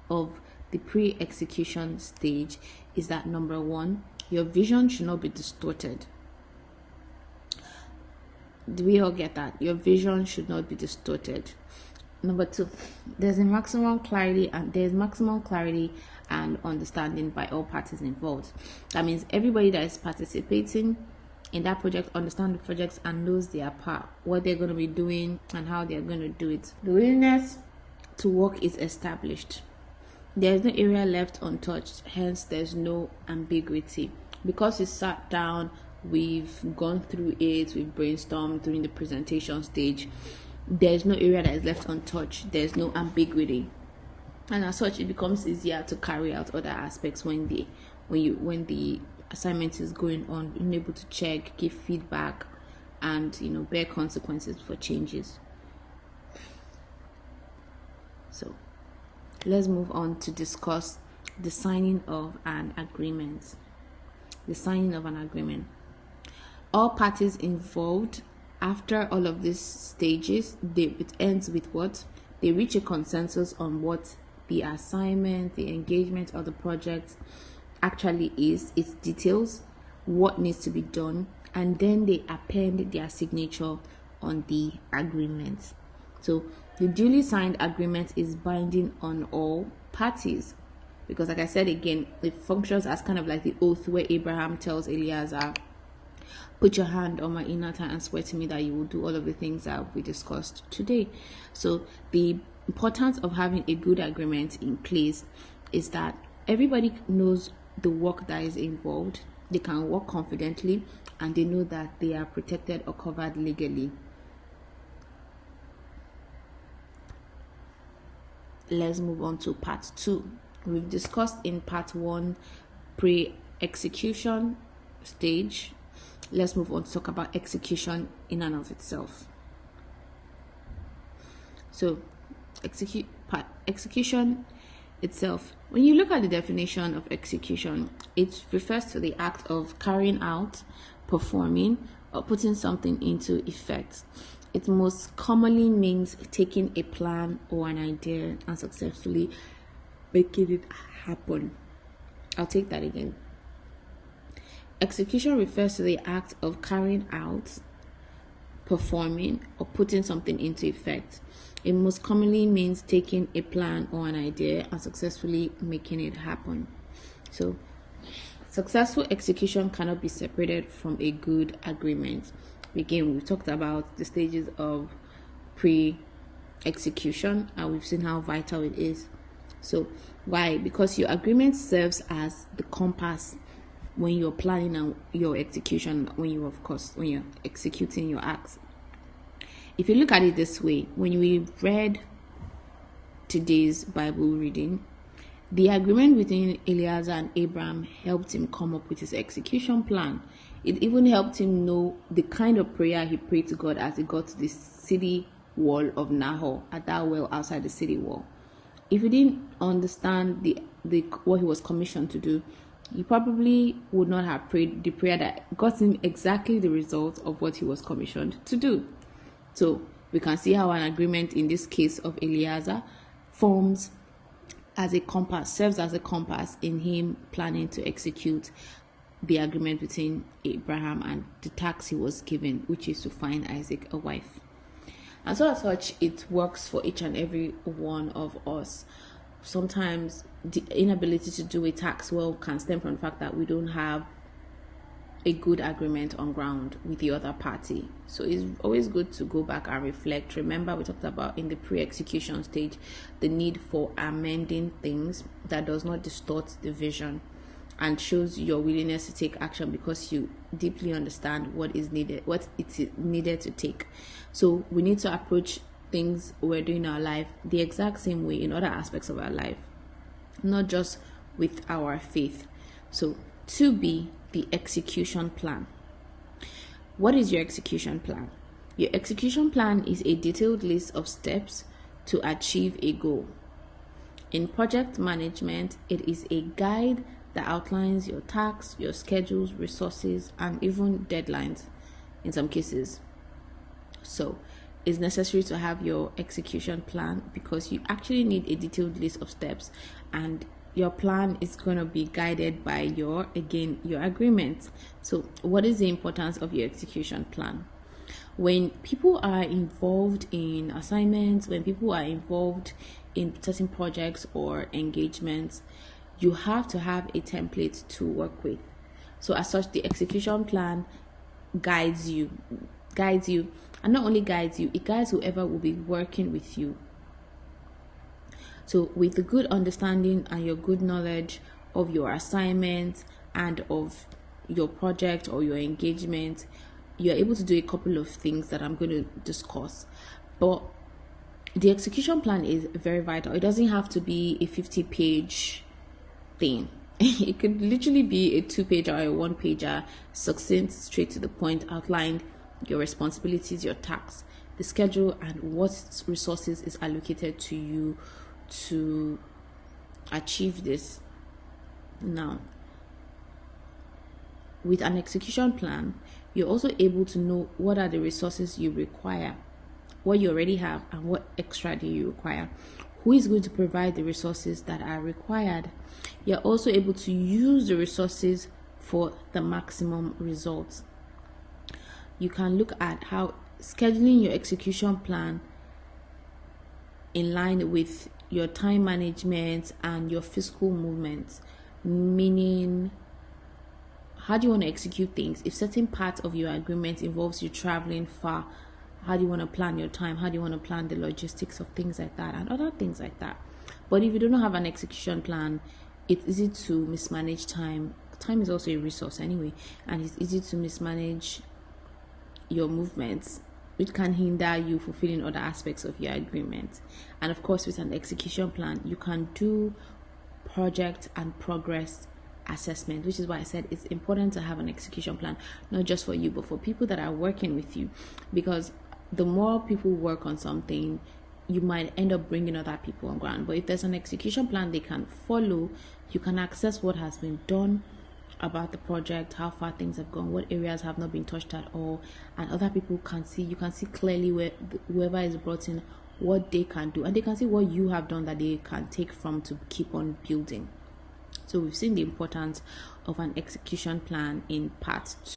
of the pre-execution stage is that, number one, your vision should not be distorted. Do we all get that? Your vision should not be distorted. Number two, there's maximum clarity and understanding by all parties involved. That means everybody that is participating in that project understand the projects and knows their part, what they're going to be doing and how they're going to do it. The willingness to work is established. There is no area left untouched, hence there's no ambiguity. Because we sat down, we've gone through it, we've brainstormed during the presentation stage, there's no area that is left untouched, there's no ambiguity, and as such it becomes easier to carry out other aspects when the assignment is going on, being able to check, give feedback, and bear consequences for changes. So let's move on to discuss the signing of an agreement. All parties involved, after all of these stages, it ends with what? They reach a consensus on what the assignment, the engagement of the project actually is, its details, what needs to be done, and then they append their signature on the agreement. So the duly signed agreement is binding on all parties, because like I said again, it functions as kind of like the oath where Abraham tells Eliezer, put your hand on my inner thigh and swear to me that you will do all of the things that we discussed today. So the importance of having a good agreement in place is that everybody knows the work that is involved, they can work confidently, and they know that they are protected or covered legally. Let's move on to part 2. We've discussed in part 1 pre-execution stage. Let's move on to talk about execution in and of itself. So execution itself, when you look at the definition of execution, it refers to the act of carrying out, performing, or putting something into effect. It most commonly means taking a plan or an idea and successfully making it happen. I'll take that again. Execution refers to the act of carrying out, performing, or putting something into effect. It most commonly means taking a plan or an idea and successfully making it happen. So, successful execution cannot be separated from a good agreement. Again, we talked about the stages of pre-execution and we've seen how vital it is. So, why? Because your agreement serves as the compass when you're planning on your execution, when you're executing your acts. If you look at it this way, when we read today's Bible reading, the agreement between Eliezer and Abraham helped him come up with his execution plan. It even helped him know the kind of prayer he prayed to God as he got to the city wall of Nahor, at that well outside the city wall. If he didn't understand what he was commissioned to do, he probably would not have prayed the prayer that got him exactly the result of what he was commissioned to do. So we can see how an agreement in this case of Eliezer serves as a compass in him planning to execute the agreement between Abraham and the task he was given, which is to find Isaac a wife. And so as such, it works for each and every one of us. Sometimes the inability to do a task well can stem from the fact that we don't have a good agreement on ground with the other party. So it's always good to go back and reflect. Remember, we talked about in the pre-execution stage the need for amending things that does not distort the vision and shows your willingness to take action because you deeply understand what is needed to take. So we need to approach things we're doing in our life the exact same way in other aspects of our life, not just with our faith. So to be the execution plan. What is your execution plan? Your execution plan is a detailed list of steps to achieve a goal. In project management, it is a guide that outlines your tasks, your schedules, resources, and even deadlines in some cases. So it's necessary to have your execution plan, because you actually need a detailed list of steps, and your plan is going to be guided by your agreement. So what is the importance of your execution plan? When people are involved in assignments, when people are involved in certain projects or engagements, you have to have a template to work with. So as such, the execution plan guides you, and not only guides you, it guides whoever will be working with you. So with the good understanding and your good knowledge of your assignment and of your project or your engagement, you're able to do a couple of things that I'm going to discuss. But the execution plan is very vital. It doesn't have to be a 50-page thing. It could literally be a 2-page or a 1-pager, succinct, straight to the point, outlined your responsibilities, your tasks, the schedule, and what resources is allocated to you to achieve this. Now, with an execution plan, you're also able to know what are the resources you require, what you already have, and what extra do you require. Who is going to provide the resources that are required? You're also able to use the resources for the maximum results. You can look at how scheduling your execution plan in line with your time management and your fiscal movements, meaning how do you want to execute things? If certain parts of your agreement involves you traveling far, how do you want to plan your time? How do you want to plan the logistics of things like that and other things like that? But if you do not have an execution plan, it's easy to mismanage time. Time is also a resource anyway, and it's easy to mismanage your movements, which can hinder you fulfilling other aspects of your agreement. And of course, with an execution plan, you can do project and progress assessment, which is why I said it's important to have an execution plan, not just for you, but for people that are working with you, because the more people work on something, you might end up bringing other people on ground. But if there's an execution plan they can follow, you can access what has been done about the project, how far things have gone, what areas have not been touched at all, and other people can see, you can see clearly where whoever is brought in, what they can do, and they can see what you have done that they can take from to keep on building. So we've seen the importance of an execution plan in part 2.